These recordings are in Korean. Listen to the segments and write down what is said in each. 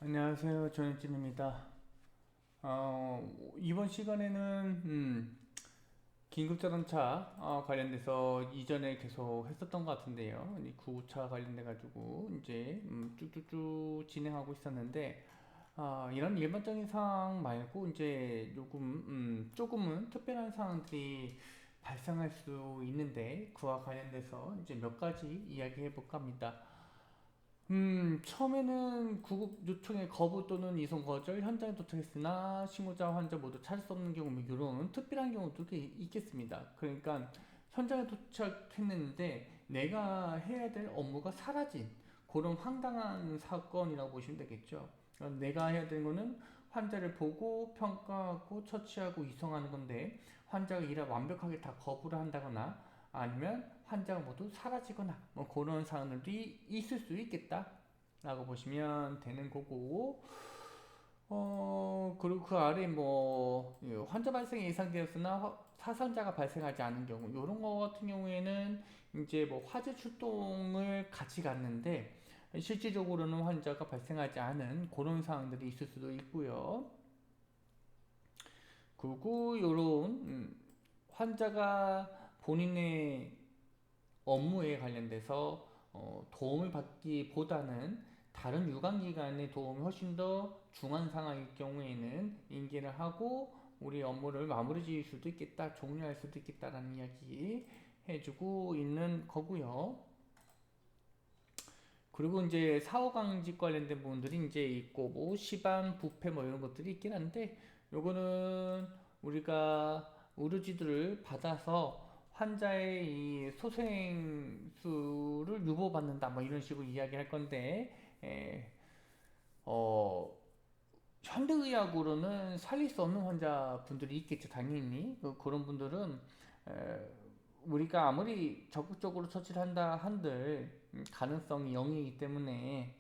안녕하세요. 전현진입니다. 이번 시간에는 긴급자동차 관련돼서 이전에 계속 했었던 것 같은데요. 이 구급차 관련돼 가지고 이제 쭉쭉쭉 진행하고 있었는데 이런 일반적인 상황 말고 이제 조금은 특별한 상황들이 발생할 수 있는데 그와 관련돼서 이제 몇 가지 이야기해 볼까 합니다. 처음에는 구급 요청의 거부 또는 이송 거절, 현장에 도착했으나 신고자 환자 모두 찾을 수 없는 경우, 뭐 이런 특별한 경우도 꽤 있겠습니다. 그러니까 현장에 도착했는데 내가 해야 될 업무가 사라진 그런 황당한 사건이라고 보시면 되겠죠. 내가 해야 되는 거는 환자를 보고 평가하고 처치하고 이송하는 건데 환자가 일을 완벽하게 다 거부를 한다거나 아니면 환자가 모두 사라지거나 뭐 그런 상황들이 있을 수 있겠다 라고 보시면 되는 거고, 그리고 그 아래 뭐 환자 발생이 예상되었으나 사상자가 발생하지 않은 경우 이런 거 같은 경우에는 이제 뭐 화재 출동을 같이 갔는데 실질적으로는 환자가 발생하지 않은 그런 상황들이 있을 수도 있고요. 그리고 요런 환자가 본인의 업무에 관련돼서 도움을 받기보다는 다른 유관기관의 도움이 훨씬 더 중한 상황일 경우에는 인계를 하고 우리 업무를 마무리 지을 수도 있겠다, 종료할 수도 있겠다라는 이야기 해주고 있는 거고요. 그리고 이제 사후강직 관련된 부분들이 이제 있고 뭐 시반, 부패 뭐 이런 것들이 있긴 한데 요거는 우리가 의료지도를 받아서 환자의 이 소생수를 유보받는다 뭐 이런 식으로 이야기할 건데 어, 현대의학으로는 살릴 수 없는 환자분들이 있겠죠 당연히 그런 분들은 에, 우리가 아무리 적극적으로 처치를 한다 한들 가능성이 0이기 때문에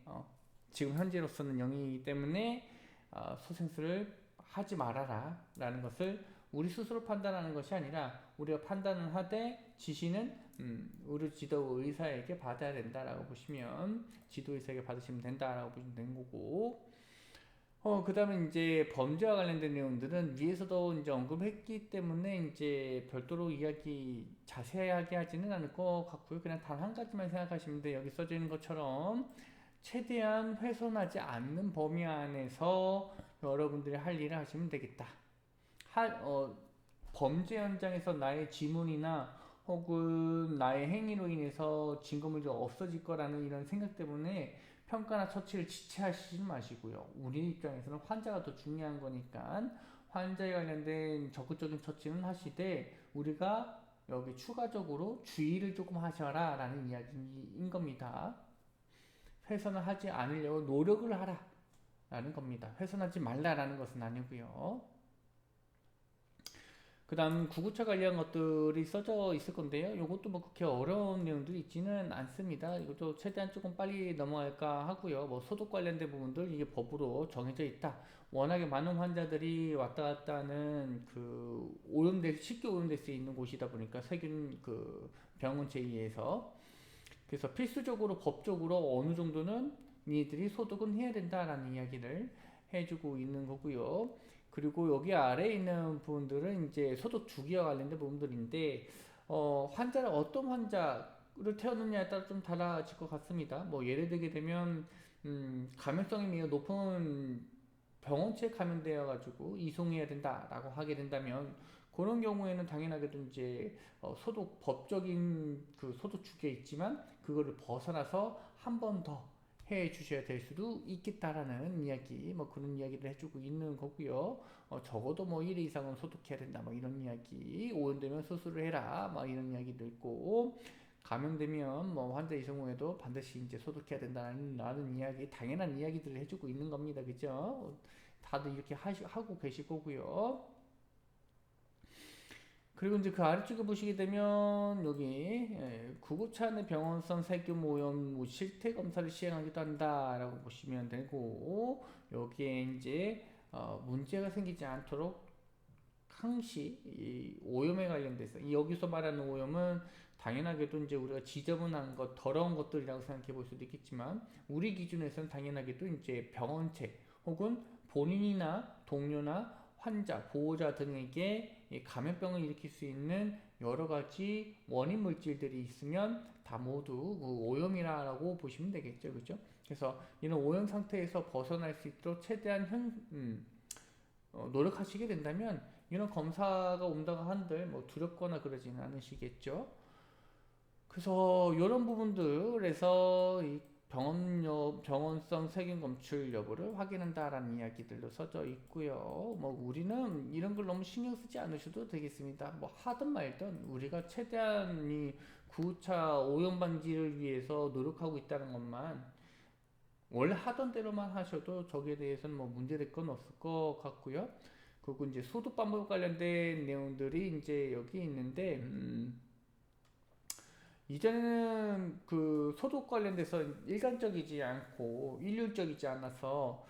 지금 현재로서는 0이기 때문에 소생술을 하지 말아라 라는 것을 우리 스스로 판단하는 것이 아니라 우리가 판단을 하되 지시는 의료 지도 의사에게 받아야 된다라고 보시면 지도 의사에게 받으시면 된다라고 보시면 되는 거고, 그 다음에 이제 범죄와 관련된 내용들은 위에서도 이제 언급했기 때문에 이제 별도로 이야기 자세하게 하지는 않을 것 같고요. 그냥 단 한 가지만 생각하시면 돼요. 여기 써져 있는 것처럼 최대한 훼손하지 않는 범위 안에서 여러분들이 할 일을 하시면 되겠다. 할, 범죄 현장에서 나의 지문이나 혹은 나의 행위로 인해서 증거물이 없어질 거라는 이런 생각 때문에 평가나 처치를 지체하시지 마시고요. 우리 입장에서는 환자가 더 중요한 거니까 환자에 관련된 적극적인 처치는 하시되 우리가 여기 추가적으로 주의를 조금 하셔라 라는 이야기인 겁니다. 훼손을 하지 않으려고 노력을 하라 라는 겁니다. 훼손하지 말라라는 것은 아니고요. 그 다음 구구차 관련 것들이 써져 있을 건데요. 이것도 뭐 그렇게 어려운 내용들이 있지는 않습니다. 이것도 최대한 조금 빨리 넘어갈까 하고요. 뭐 소독 관련된 부분들 이게 법으로 정해져 있다. 워낙에 많은 환자들이 왔다 갔다 하는 쉽게 오염될 수 있는 곳이다 보니까 세균 병원체에 의해서 그래서 필수적으로 법적으로 어느 정도는 니들이 소독은 해야 된다라는 이야기를 해주고 있는 거고요. 그리고 여기 아래에 있는 부분들은 이제 소독 주기와 관련된 부분들인데, 환자를 어떤 환자를 태우느냐에 따라 좀 달라질 것 같습니다. 뭐 예를 들게 되면 감염성이 매우 높은 병원체에 감염되어 가지고 이송해야 된다라고 하게 된다면 그런 경우에는 당연하게도 이제 소독 법적인 소독 주기에 있지만 그거를 벗어나서 한 번 더 해 주셔야 될 수도 있겠다라는 이야기 뭐 그런 이야기를 해주고 있는 거고요. 적어도 뭐 1회 이상은 소독해야 된다 뭐 이런 이야기, 오염되면 수술을 해라 뭐 이런 이야기도 있고, 감염되면 뭐 환자 이송 후에도 반드시 이제 소독해야 된다는 이야기, 당연한 이야기들을 해주고 있는 겁니다. 그죠? 다들 이렇게 하고 계실 거고요. 그리고 이제 그 아래쪽에 보시게 되면 여기 구급차 내 병원성 세균 오염 실태 검사를 시행하기도 한다라고 보시면 되고, 여기에 이제 문제가 생기지 않도록 항시 이 오염에 관련돼서 여기서 말하는 오염은 당연하게도 이제 우리가 지저분한 것, 더러운 것들이라고 생각해 볼 수도 있겠지만 우리 기준에서는 당연하게도 이제 병원체 혹은 본인이나 동료나 환자, 보호자 등에게 이 감염병을 일으킬 수 있는 여러 가지 원인 물질들이 있으면 다 모두 그 오염이라고 보시면 되겠죠, 그죠? 그래서 이런 오염 상태에서 벗어날 수 있도록 최대한 노력하시게 된다면 이런 검사가 온다고 한들 뭐 두렵거나 그러지는 않으시겠죠. 그래서 이런 부분들에서 이 병원성 세균 검출 여부를 확인한다라는 이야기들도 써져 있고요. 뭐 우리는 이런 걸 너무 신경 쓰지 않으셔도 되겠습니다. 뭐 하든 말든 우리가 최대한 이 구차 오염 방지를 위해서 노력하고 있다는 것만 원래 하던 대로만 하셔도 저기에 대해서는 뭐 문제될 건 없을 것 같고요. 그리고 이제 소독 방법 관련된 내용들이 이제 여기 있는데 이전에는 그 소독 관련돼서 일관적이지 않고 일률적이지 않아서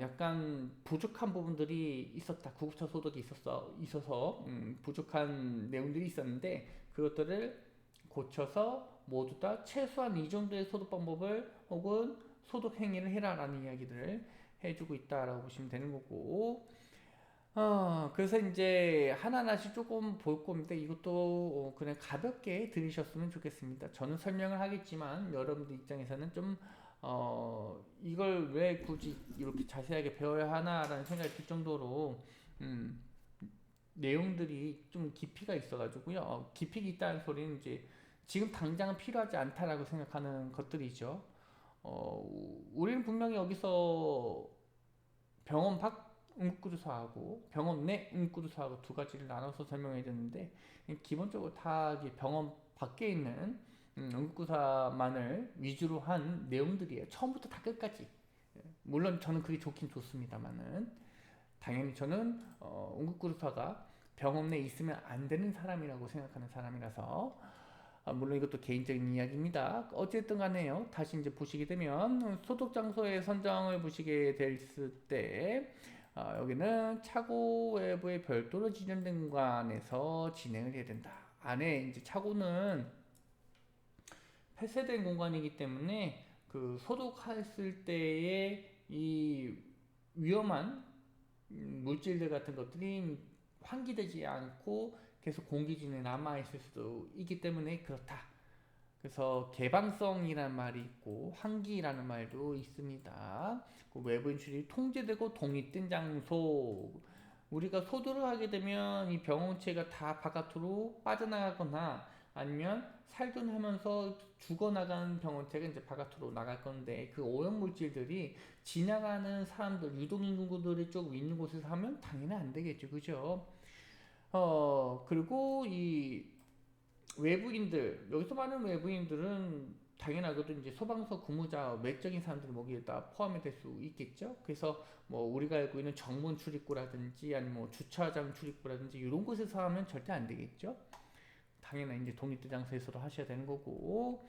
약간 부족한 부분들이 있었다. 구급차 소독이 있어서 부족한 내용들이 있었는데 그것들을 고쳐서 모두 다 최소한 이 정도의 소독 방법을 혹은 소독 행위를 해라라는 이야기들을 해주고 있다라고 보시면 되는 거고 그래서 이제 하나하나씩 조금 볼 겁니다. 이것도 그냥 가볍게 들으셨으면 좋겠습니다. 저는 설명을 하겠지만 여러분들 입장에서는 좀 이걸 왜 굳이 이렇게 자세하게 배워야 하나라는 생각이 들 정도로 음, 내용들이 좀 깊이가 있어가지고요. 깊이가 있다는 소리는 이제 지금 당장은 필요하지 않다라고 생각하는 것들이죠. 우리는 분명히 여기서 병원 밖 응급구조사하고 병원 내 응급구조사하고 두 가지를 나눠서 설명해 줬는데 기본적으로 다 병원 밖에 있는 응급구조사만을 위주로 한 내용들이에요. 처음부터 다 끝까지. 물론 저는 그게 좋긴 좋습니다만은 당연히 저는 응급구조사가 병원 내에 있으면 안 되는 사람이라고 생각하는 사람이라서 물론 이것도 개인적인 이야기입니다. 어쨌든 간에요. 다시 이제 보시게 되면 소독 장소의 선정을 보시게 됐을 때 여기는 차고 외부에 별도로 지정된 공간에서 진행을 해야 된다. 안에 이제 차고는 폐쇄된 공간이기 때문에 그 소독했을 때의 이 위험한 물질들 같은 것들이 환기되지 않고 계속 공기중에 남아있을 수도 있기 때문에 그렇다. 그래서 개방성이라는 말이 있고 환기라는 말도 있습니다. 그 외부 인출이 통제되고 독립된 장소. 우리가 소독을 하게 되면 이 병원체가 다 바깥으로 빠져나가거나 아니면 살균하면서 죽어나가는 병원체가 이제 바깥으로 나갈 건데 그 오염 물질들이 지나가는 사람들, 유동인구들이 좀 있는 곳에서 하면 당연히 안 되겠죠, 그죠? 그리고 이 외부인들, 여기서 말하는 외부인들은 당연하게도 이제 소방서 근무자, 외적인 사람들 거기에 다 포함이 될 수 있겠죠. 그래서 뭐 우리가 알고 있는 정문 출입구라든지 아니면 뭐 주차장 출입구라든지 이런 곳에서 하면 절대 안 되겠죠. 당연히 이제 독립된 장소에서도 하셔야 되는 거고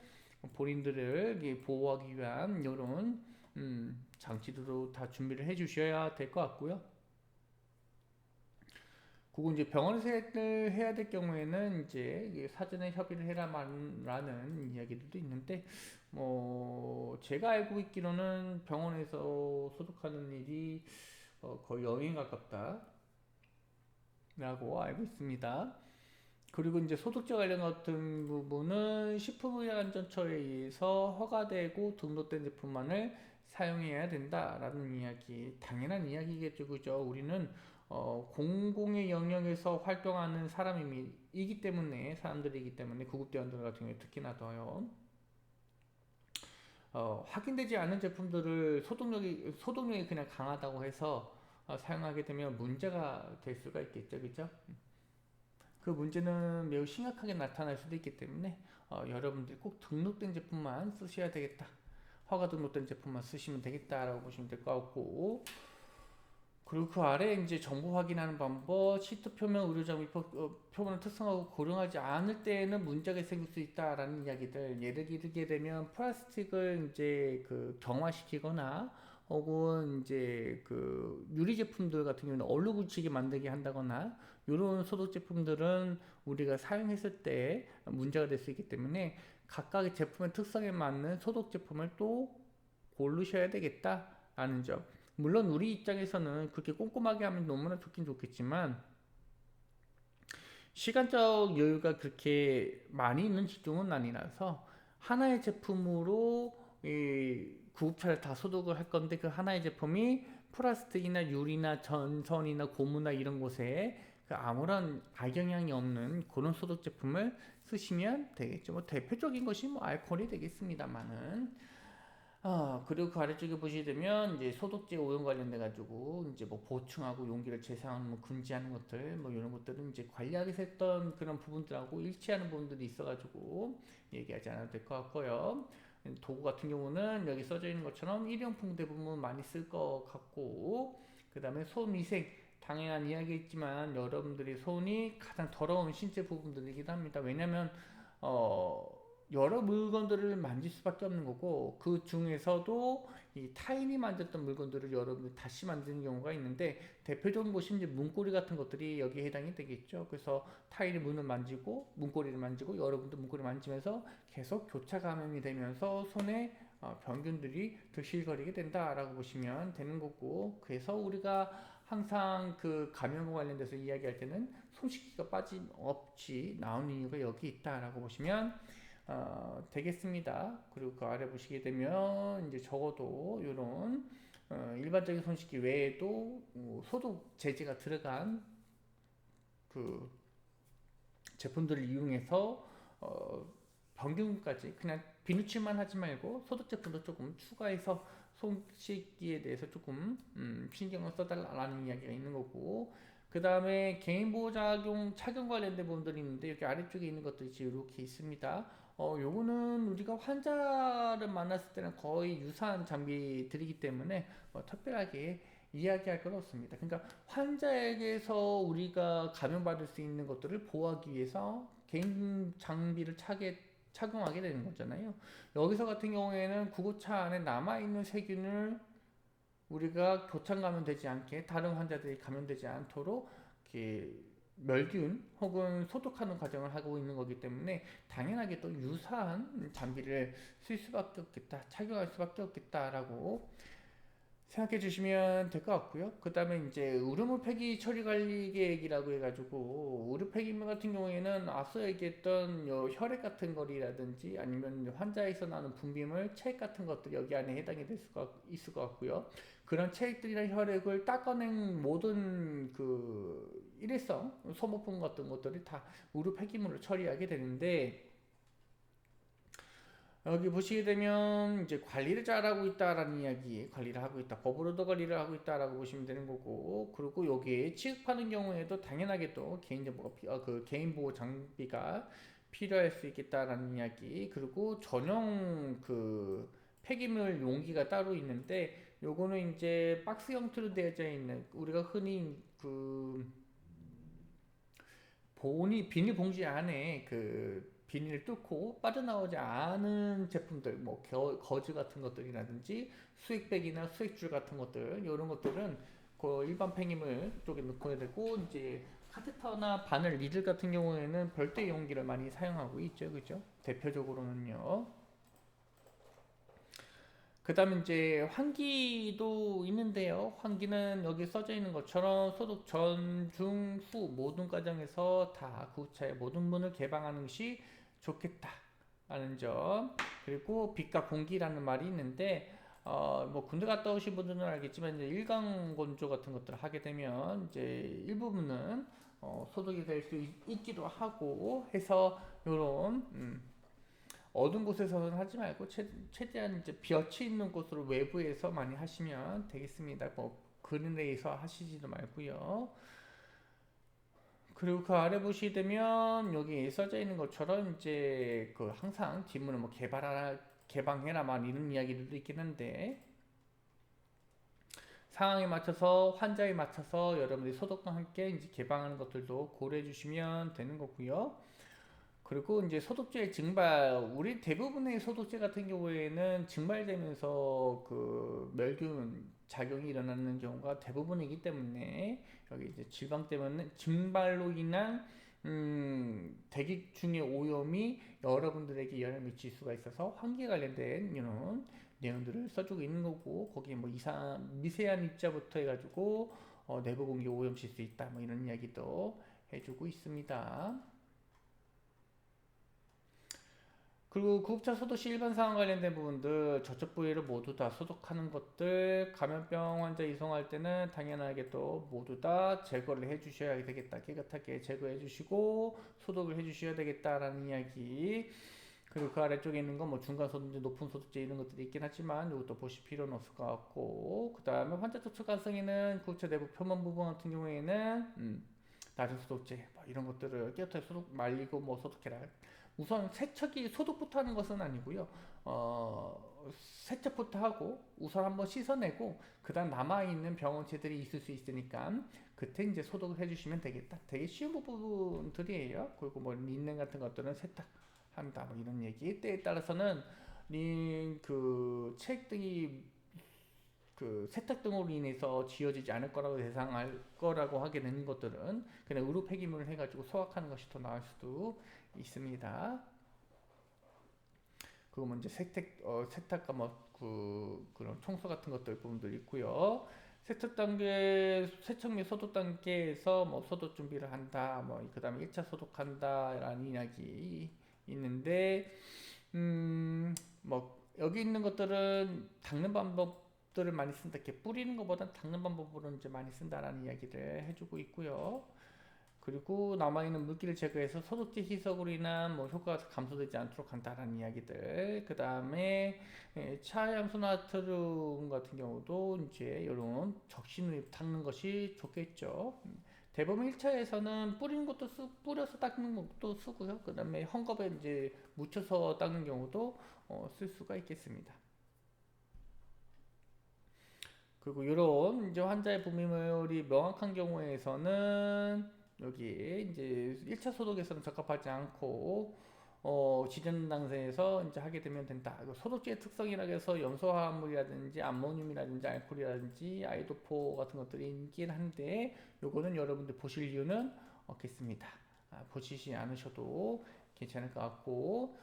본인들을 보호하기 위한 이런 장치들도 다 준비를 해주셔야 될 것 같고요. 그거 이제 병원에서 해야 될 경우에는 이제 사전에 협의를 해라라는 이야기들도 있는데 뭐 제가 알고 있기로는 병원에서 소독하는 일이 거의 영에 가깝다라고 알고 있습니다. 그리고 이제 소독제 관련 같은 부분은 식품의약안전처에 의해서 허가되고 등록된 제품만을 사용해야 된다라는 이야기, 당연한 이야기겠죠, 그죠? 우리는 공공의 영역에서 활동하는 사람이기 때문에 사람들이기 때문에 구급대원들 같은 경우에 특히나 더요. 확인되지 않은 제품들을 소독력이 그냥 강하다고 해서 사용하게 되면 문제가 될 수가 있겠죠, 그죠? 그 문제는 매우 심각하게 나타날 수도 있기 때문에 여러분들이 꼭 등록된 제품만 쓰셔야 되겠다. 허가 등록된 제품만 쓰시면 되겠다라고 보시면 될 것 같고 그리고 그 아래 이제 정보 확인하는 방법, 시트 표면 의료장 표면을 특성하고 고령하지 않을 때에는 문제가 생길 수 있다라는 이야기들. 예를 들게 되면 플라스틱을 이제 그 경화시키거나 혹은 이제 그 유리 제품들 같은 경우는 얼룩 붙이게 만들게 한다거나 이런 소독 제품들은 우리가 사용했을 때 문제가 될 수 있기 때문에 각각의 제품의 특성에 맞는 소독 제품을 또 고르셔야 되겠다라는 점. 물론 우리 입장에서는 그렇게 꼼꼼하게 하면 너무나 좋긴 좋겠지만 시간적 여유가 그렇게 많이 있는 직종은 아니라서 하나의 제품으로 이 구급차를 다 소독을 할 건데 그 하나의 제품이 플라스틱이나 유리나 전선이나 고무나 이런 곳에 그 아무런 악영향이 없는 그런 소독 제품을 쓰시면 되겠죠. 뭐 대표적인 것이 뭐 알코올이 되겠습니다만은 그리고 그 아래쪽에 보시게 되면 이제 소독제 오염 관련돼 가지고 이제 뭐 보충하고 용기를 재사용하는 뭐 금지하는 것들 뭐 이런 것들은 이제 관리하게 했던 그런 부분들하고 일치하는 부분들이 있어 가지고 얘기하지 않아도 될 것 같고요. 도구 같은 경우는 여기 써져 있는 것처럼 일회용품 대부분 많이 쓸 것 같고 그다음에 손위생 당연한 이야기겠지만 여러분들이 손이 가장 더러운 신체 부분들이기도 합니다. 왜냐면 어 여러 물건들을 만질 수밖에 없는 거고 그 중에서도 이 타인이 만졌던 물건들을 여러분이 다시 만드는 경우가 있는데 대표적인 것이 이제 문고리 같은 것들이 여기에 해당이 되겠죠. 그래서 타인이 문을 만지고 문고리를 만지고 여러분도 문고리 만지면서 계속 교차 감염이 되면서 손에 병균들이 들실거리게 된다라고 보시면 되는 거고 그래서 우리가 항상 그 감염과 관련돼서 이야기할 때는 손 씻기가 빠짐없이 나오는 이유가 여기 있다라고 보시면 되겠습니다. 그리고 그 아래 보시게 되면 이제 적어도 이런 일반적인 손 씻기 외에도 소독 제제가 들어간 그 제품들을 이용해서 병균까지 그냥 비누칠만 하지 말고 소독 제품도 조금 추가해서 손 씻기에 대해서 조금 신경을 써달라는 이야기가 있는 거고 그 다음에 개인 보호작용 착용 관련된 부분들이 있는데 여기 아래쪽에 있는 것들이 이렇게 있습니다. 요거는 우리가 환자를 만났을 때는 거의 유사한 장비들이기 때문에 뭐 특별하게 이야기할 건 없습니다. 그러니까 환자에게서 우리가 감염받을 수 있는 것들을 보호하기 위해서 개인 장비를 착용하게 되는 거잖아요. 여기서 같은 경우에는 구급차 안에 남아있는 세균을 우리가 교차 감염되지 않게 다른 환자들이 감염되지 않도록 이렇게 멸균 혹은 소독하는 과정을 하고 있는 거기 때문에 당연하게 또 유사한 장비를 쓸 수밖에 없겠다, 착용할 수밖에 없겠다라고 생각해 주시면 될 것 같고요. 그 다음에 이제 의료물 폐기 처리 관리 계획이라고 해가지고 의료 폐기물 같은 경우에는 앞서 얘기했던 혈액 같은 거리라든지 아니면 환자에서 나는 분비물, 체액 같은 것들이 여기 안에 해당이 될 수가 있을 것 같고요. 그런 체액들이나 혈액을 닦아낸 모든 그 일회성 소모품 같은 것들이 다 의료 폐기물을 처리하게 되는데 여기 보시게 되면 이제 관리를 잘하고 있다라는 이야기, 관리를 하고 있다, 법으로도 관리를 하고 있다라고 보시면 되는 거고, 그리고 여기에 취급하는 경우에도 당연하게 또 개인정보가 그 개인보호 장비가 필요할 수 있겠다라는 이야기, 그리고 전용 그 폐기물 용기가 따로 있는데, 요거는 이제 박스 형태로 되어져 있는 우리가 흔히 그 비닐봉지 안에 그 비닐을 뚫고 빠져나오지 않은 제품들, 뭐 거즈 같은 것들이라든지 수액백이나 수액줄 같은 것들, 이런 것들은 그 일반 폐기물 쪽에 넣고 되고 이제 카테터나 바늘, 니들 같은 경우에는 별도의 용기를 많이 사용하고 있죠, 그죠? 대표적으로는요. 그 다음에 이제 환기도 있는데요. 환기는 여기 써져 있는 것처럼 소독 전, 중, 후 모든 과정에서 다 구차의 모든 문을 개방하는 것이 좋겠다라는 점. 그리고 빛과 공기라는 말이 있는데 뭐 군대 갔다 오신 분들은 알겠지만 이제 일광 건조 같은 것들을 하게 되면 이제 일부분은 소독이 될 수 있기도 하고 해서 요런 어두운 곳에서는 하지 말고 최대한 이제 볕이 있는 곳으로 외부에서 많이 하시면 되겠습니다. 뭐 그늘에서 하시지도 말고요. 그리고 그 아래 보시게 되면 여기 써져 있는 것처럼 이제 그 항상 뒷문을 뭐 개방해라만 이런 이야기들도 있긴 한데 상황에 맞춰서 환자에 맞춰서 여러분들이 소독과 함께 이제 개방하는 것들도 고려해 주시면 되는 거고요. 그리고 이제 소독제 증발, 우리 대부분의 소독제 같은 경우에는 증발되면서 그 멸균 작용이 일어나는 경우가 대부분이기 때문에 여기 이제 질방 때문에 증발로 인한 대기 중의 오염이 여러분들에게 영향을 미칠 수가 있어서 환기에 관련된 이런 내용들을 써주고 있는 거고, 거기에 뭐 미세한 입자부터 해가지고 내부 공기 오염실 수 있다 뭐 이런 이야기도 해주고 있습니다. 그리고 구급차 소독 시 일반 사항 관련된 부분들, 저쪽 부위를 모두 다 소독하는 것들, 감염병 환자 이송할 때는 당연하게 또 모두 다 제거를 해 주셔야 되겠다. 깨끗하게 제거해 주시고 소독을 해 주셔야 되겠다라는 이야기. 그리고 그 아래쪽에 있는 건 뭐 중간 소독제, 높은 소독제 이런 것들이 있긴 하지만 이것도 보실 필요는 없을 것 같고, 그 다음에 환자 접촉 가능성에는 구급차 내부 표면 부분 같은 경우에는 낮은 소독제 뭐 이런 것들을 깨끗하게 소독 말리고 뭐 소독해라. 우선 세척이 소독부터 하는 것은 아니고요. 세척부터 하고 우선 한번 씻어내고 그다음 남아있는 병원체들이 있을 수 있으니까 그때 이제 소독을 해주시면 되겠다. 되게 쉬운 부분들이에요. 그리고 뭐 린넨 같은 것들은 세탁한다 뭐 이런 얘기. 때에 따라서는 그 책 등이 그 세탁 등으로 인해서 지워지지 않을 거라고 예상할 거라고 하게 되는 것들은 그냥 의료 폐기물을 해가지고 소각하는 것이 더 나을 수도 있습니다. 그거 먼저 세탁과 그런 청소 같은 것들 부분도 있고요. 세척 및 소독 단계에서 뭐 소독 준비를 한다, 뭐 그다음에 1차 소독한다라는 이야기 있는데, 뭐 여기 있는 것들은 닦는 방법들을 많이 쓴다. 이렇게 뿌리는 것보다 닦는 방법으로 이제 많이 쓴다라는 이야기를 해주고 있고요. 그리고 남아있는 물기를 제거해서 소독제 희석으로 인한 뭐 효과가 감소되지 않도록 한다라는 이야기들. 그 다음에 차염소 나트륨 같은 경우도 이제 이런 적신을 닦는 것이 좋겠죠. 대부분 1차에서는 뿌려서 닦는 것도 쓰고요. 그 다음에 헝겊에 이제 묻혀서 닦는 경우도 쓸 수가 있겠습니다. 그리고 이런 이제 환자의 분비물이 명확한 경우에서는 여기 이제 1차 소독에서는 적합하지 않고 지정 단계에서 이제 하게 되면 된다. 소독제의 특성이라 해서 염소화합물이라든지 암모늄이라든지 알코올이라든지 아이도포 같은 것들이 있긴 한데 요거는 여러분들 보실 이유는 없겠습니다. 보시지 않으셔도 괜찮을 것 같고,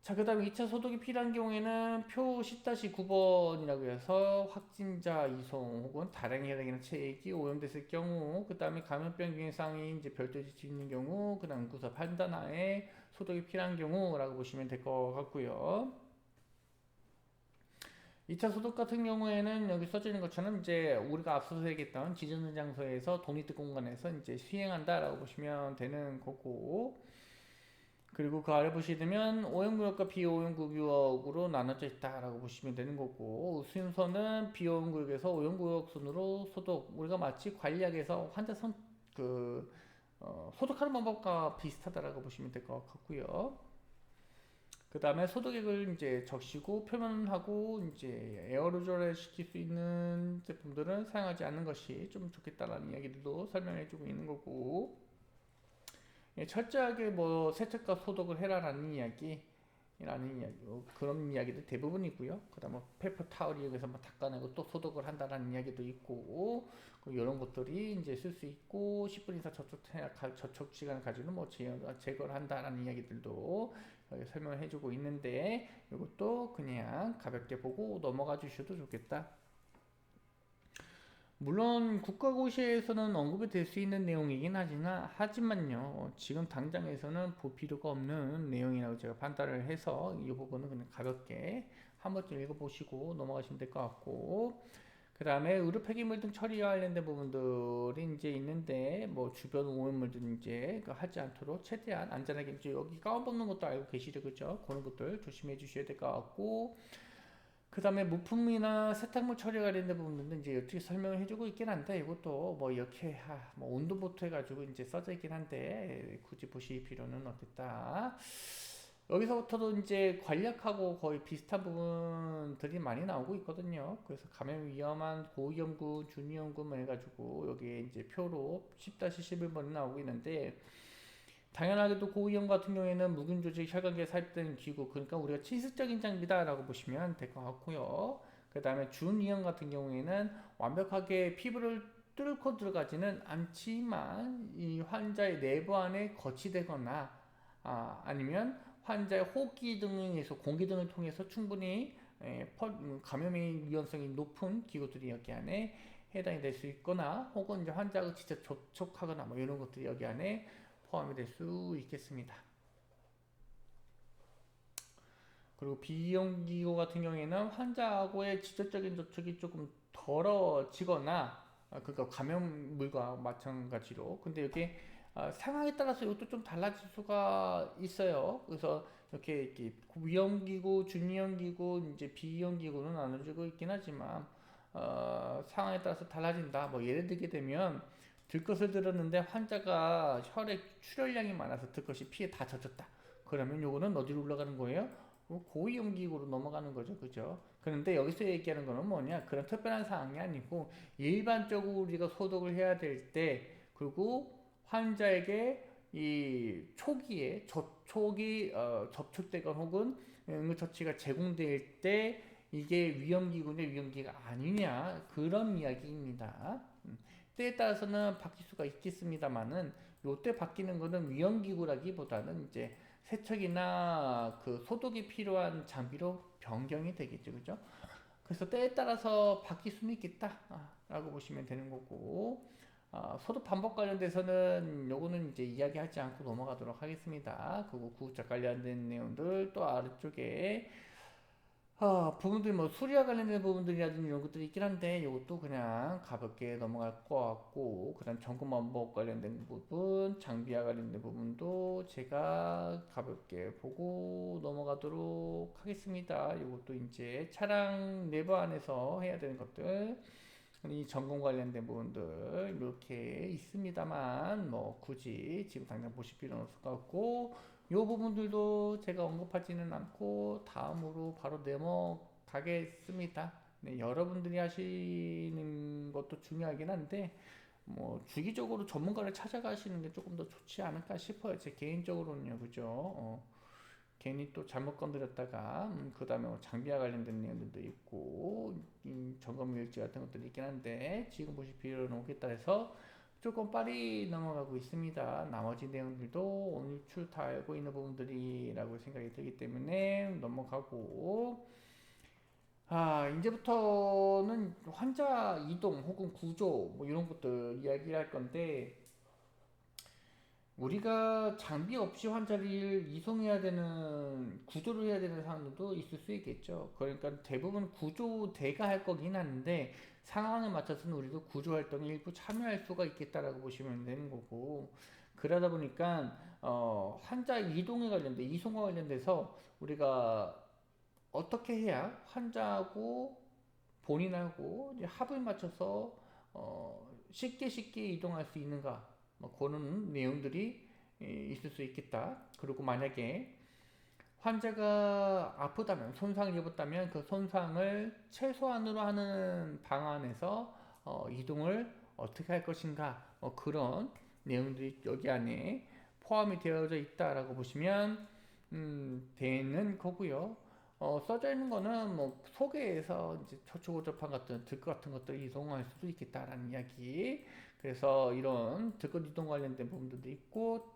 자, 그 다음에 2차 소독이 필요한 경우에는 표 10-9번이라고 해서 확진자 이송 혹은 다량 혈액이나 체액이 오염됐을 경우, 그 다음에 감염병 유행상이 이제 별도 지치 있는 경우, 그 다음 연구소 판단하에 소독이 필요한 경우라고 보시면 될 것 같고요. 2차 소독 같은 경우에는 여기 써져 있는 것처럼 이제 우리가 앞서서 얘기했던 지정된 장소에서 독립된 공간에서 이제 시행한다라고 보시면 되는 거고, 그리고 그 아래 보시면 오염구역과 비오염구역으로 나눠져 있다라고 보시면 되는 거고, 순서는 비오염구역에서 오염구역 순으로 소독, 우리가 마치 관리약에서 환자 소독하는 방법과 비슷하다라고 보시면 될 것 같고요. 그 다음에 소독액을 이제 적시고 표면하고 이제 에어로졸을 시킬 수 있는 제품들은 사용하지 않는 것이 좀 좋겠다라는 이야기들도 설명해주고 있는 거고, 철저하게 뭐 세척과 소독을 해라라는 이야기라는 이야기, 그런 이야기들 대부분이고요. 그다음 뭐 페퍼 타월 이용해서 뭐 닦아내고 또 소독을 한다라는 이야기도 있고, 이런 것들이 이제 쓸 수 있고, 10분 이상 저촉 시간을 가지고는 뭐 제거를 한다라는 이야기들도 설명을 해주고 있는데, 이것도 그냥 가볍게 보고 넘어가 주셔도 좋겠다. 물론 국가고시에서는 언급이 될 수 있는 내용이긴 하지만요, 지금 당장에서는 볼 필요가 없는 내용이라고 제가 판단을 해서 이 부분은 그냥 가볍게 한 번쯤 읽어보시고 넘어가시면 될 것 같고, 그 다음에 의료 폐기물 등 처리와 관련된 부분들이 이제 있는데, 뭐 주변 오염물들 이제 하지 않도록 최대한 안전하게, 이제 여기 가운 벗는 것도 알고 계시죠, 그죠? 그런 것들 조심해 주셔야 될 것 같고, 그 다음에 부품이나 세탁물 처리 관련된 부분들은 이제 어떻게 설명을 해주고 있긴 한데, 이것도 뭐 이렇게 뭐 온도부터 해가지고 이제 써져 있긴 한데 굳이 보실 필요는 없겠다. 여기서부터도 이제 관략하고 거의 비슷한 부분들이 많이 나오고 있거든요. 그래서 감염 위험한 고위험군, 준위험군 해가지고 여기에 이제 표로 10-11번이 나오고 있는데, 당연하게도 고위험 같은 경우에는 묵은 조직 혈관계에 삽입되는 기구, 그러니까 우리가 필수적인 장비다라고 보시면 될 것 같고요. 그 다음에 준위험 같은 경우에는 완벽하게 피부를 뚫고 들어가지는 않지만 이 환자의 내부 안에 거치되거나 아니면 환자의 호흡기 등에 의해서 공기 등을 통해서 충분히 감염의 위험성이 높은 기구들이 여기 안에 해당이 될 수 있거나 혹은 이제 환자가 직접 접촉하거나 뭐 이런 것들이 여기 안에 포함이 될 수 있겠습니다. 그리고 비용기구 같은 경우에는 환자하고의 직접적인 접촉이 조금 덜어지거나 그러니까 감염물과 마찬가지로 근데 여기 상황에 따라서 이것도 좀 달라질 수가 있어요. 그래서 이렇게 위험기구, 준위험기구, 이제 비위험기구는 나눠지고 있긴 하지만 상황에 따라서 달라진다. 뭐 예를 들게 되면 들것을 들었는데 환자가 혈액 출혈량이 많아서 들것이 피에 다 젖었다. 그러면 요거는 어디로 올라가는 거예요? 고위험기구로 넘어가는 거죠. 그죠? 그런데 여기서 얘기하는 거는 뭐냐? 그런 특별한 사항이 아니고 일반적으로 우리가 소독을 해야 될 때 그리고 환자에게 이 초기에 접촉이 접촉되거나 혹은 응급처치가 제공될 때 이게 위험기구냐 위험기가 아니냐 그런 이야기입니다. 때에 따라서는 바뀔 수가 있겠습니다만은 요때 바뀌는 거는 위험기구라기보다는 이제 세척이나 그 소독이 필요한 장비로 변경이 되겠죠, 그죠? 그래서 때에 따라서 바뀔 수는 있겠다 라고 보시면 되는 거고 소득 반복 관련돼서는 요거는 이제 이야기하지 않고 넘어가도록 하겠습니다. 그리고 구급자 관련된 내용들 또 아래쪽에 부분들이 뭐 수리와 관련된 부분들이라든지 이런 것들이 있긴 한데 이것도 그냥 가볍게 넘어갈 것 같고 그다음 점검 반복 관련된 부분, 장비와 관련된 부분도 제가 가볍게 보고 넘어가도록 하겠습니다. 이것도 이제 차량 내부 안에서 해야 되는 것들 이 점검 관련된 부분들 이렇게 있습니다만 뭐 굳이 지금 당장 보실 필요는 없을 것 같고 이 부분들도 제가 언급하지는 않고 다음으로 바로 넘어가겠습니다. 네, 여러분들이 하시는 것도 중요하긴 한데 뭐 주기적으로 전문가를 찾아가시는 게 조금 더 좋지 않을까 싶어요. 제 개인적으로는요, 그죠? 괜히 또 잘못 건드렸다가 그 다음에 뭐 장비와 관련된 내용들도 있고 점검 일지 같은 것들이 있긴 한데 지금 보실 필요는 없겠다 해서 조금 빨리 넘어가고 있습니다. 나머지 내용들도 오늘 출 다 알고 있는 부분들이라고 생각이 들기 때문에 넘어가고 이제부터는 환자 이동 혹은 구조 뭐 이런 것들 이야기할 건데 우리가 장비 없이 환자를 이송해야 되는 구조를 해야 되는 상황도 있을 수 있겠죠. 그러니까 대부분 구조대가 할 거긴 한데 상황에 맞춰서는 우리도 구조 활동에 일부 참여할 수가 있겠다라고 보시면 되는 거고 그러다 보니까 환자 이동에 관련된 이송과 관련돼서 우리가 어떻게 해야 환자하고 본인하고 이제 합을 맞춰서 쉽게 이동할 수 있는가 뭐 그런 내용들이 있을 수 있겠다. 그리고 만약에 환자가 아프다면 손상을 입었다면 그 손상을 최소한으로 하는 방안에서 이동을 어떻게 할 것인가 그런 내용들이 여기 안에 포함이 되어져 있다라고 보시면 되는 거고요. 써져 있는 거는 뭐 소개에서 이제 초초고접한 같은 들것 같은 것들을 이동할 수도 있겠다라는 이야기. 그래서 이런 들것 이동 관련된 부분들도 있고,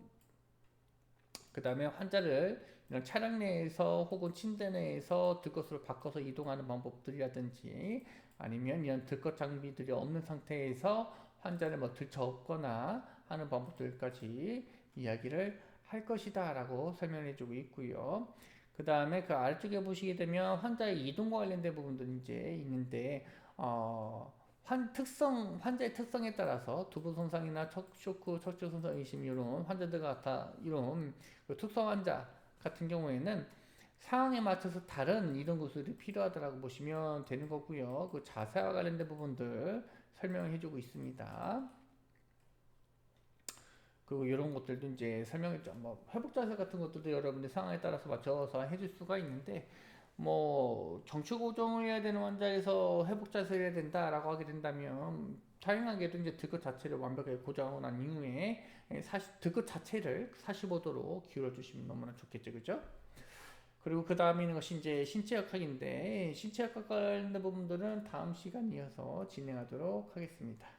그 다음에 환자를 이런 차량 내에서 혹은 침대 내에서 들것으로 바꿔서 이동하는 방법들이라든지 아니면 이런 들것 장비들이 없는 상태에서 환자를 뭐 들쳐업거나 하는 방법들까지 이야기를 할 것이다 라고 설명해 주고 있고요. 그 다음에 그 아래쪽에 보시게 되면 환자의 이동과 관련된 부분들이 이제 있는데 환자의 특성에 따라서 두부 손상이나 쇼크, 척추 손상 의심 이런 환자들 같아 이런 그 특성 환자 같은 경우에는 상황에 맞춰서 다른 이동 구술이 필요하다고 보시면 되는 거고요. 그 자세와 관련된 부분들 설명을 해주고 있습니다. 그리고 이런 것들도 이제 설명했죠. 뭐 회복 자세 같은 것들도 여러분들 상황에 따라서 맞춰서 해줄 수가 있는데 뭐 정추 고정을 해야 되는 환자에서 회복 자세를 해야 된다라고 하게 된다면 다양하게도 이제 등급 자체를 완벽하게 고정하고 난 이후에 등급 자체를 45도로 기울여 주시면 너무나 좋겠죠, 그죠? 그리고 그 다음에 있는 것이 이제 신체역학인데, 신체역학 관련된 부분들은 다음 시간 이어서 진행하도록 하겠습니다.